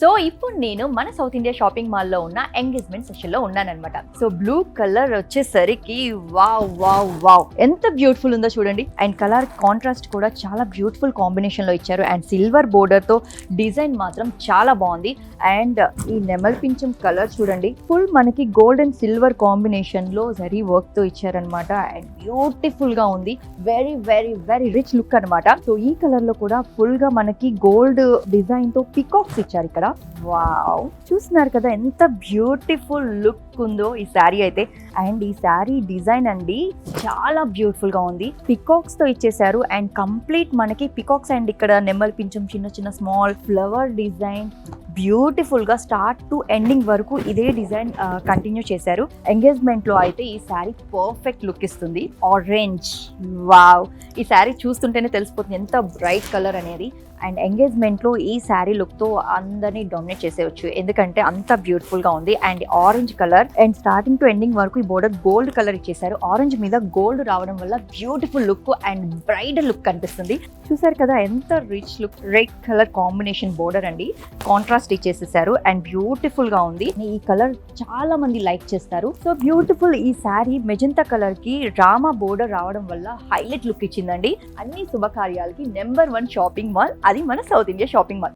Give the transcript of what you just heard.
So ఇప్పుడు నేను మన సౌత్ ఇండియా షాపింగ్ మాల్ లో ఉన్న ఎంగేజ్మెంట్ సెషన్ లో ఉన్నానన్నమాట. సో బ్లూ కలర్ వచ్చేసరికి వావ్ వావ్ వావ్ ఎంత బ్యూటిఫుల్ ఉందో చూడండి. అండ్ కలర్ కాంట్రాస్ట్ కూడా చాలా బ్యూటిఫుల్ కాంబినేషన్ లో ఇచ్చారు. అండ్ సిల్వర్ బోర్డర్ తో డిజైన్ మాత్రం చాలా బాగుంది. అండ్ ఈ నెమల్ పింఛం కలర్ చూడండి, ఫుల్ మనకి గోల్డ్ అండ్ సిల్వర్ కాంబినేషన్ లో జరీ వర్క్ తో ఇచ్చారనమాట. అండ్ బ్యూటిఫుల్ గా ఉంది, very very very rich look అనమాట. సో ఈ కలర్ లో కూడా ఫుల్ గా మనకి గోల్డ్ డిజైన్ తో పికాక్స్ ఇచ్చారు ఇక్కడ. వావ్, చూస్తున్నారు కదా ఎంత బ్యూటిఫుల్ లుక్ ఉందో ఈ శారీ అయితే. అండ్ ఈ శారీ డిజైన్ అండి చాలా బ్యూటిఫుల్ గా ఉంది, పికాక్స్ తో ఇచ్చేసారు. అండ్ కంప్లీట్ మనకి పికాక్స్ అండ్ ఇక్కడ నెమ్మల్ పింఛం చిన్న చిన్న స్మాల్ ఫ్లవర్ డిజైన్ బ్యూటిఫుల్ గా స్టార్ట్ టు ఎండింగ్ వరకు ఇదే డిజైన్ కంటిన్యూ చేశారు. ఎంగేజ్మెంట్ లో అయితే ఈ శారీ పర్ఫెక్ట్ లుక్ ఇస్తుంది. ఆరెంజ్, వావ్, ఈ శారీ చూస్తుంటేనే తెలిసిపోతుంది ఎంత బ్రైట్ కలర్ అనేది. అండ్ ఎంగేజ్మెంట్ లో ఈ శారీ లుక్ తో అందరినీ డామినేట్ చేసేయచ్చు, ఎందుకంటే అంత బ్యూటిఫుల్ గా ఉంది. And orange colour and starting to ending వరకు ఈ బోర్డర్ గోల్డ్ కలర్ ఇచ్చేసారు. ఆరెంజ్ మీద గోల్డ్ రావడం వల్ల beautiful look and bridal look కనిపిస్తుంది. చూసారు కదా ఎంత rich look. Red colour combination border అండి, కాంట్రాస్ట్ ఇచ్చేసేసారు. అండ్ బ్యూటిఫుల్ గా ఉంది. ఈ కలర్ చాలా మంది లైక్ చేస్తారు. సో బ్యూటిఫుల్ ఈ శారీ మెజంతా కలర్ కి రామా బోర్డర్ రావడం వల్ల హైలైట్ లుక్ ఇచ్చిందండి. అన్ని శుభకార్యాలకి నెంబర్ 1 షాపింగ్ మాల్ అది మన సౌత్ ఇండియా షాపింగ్ మాల్.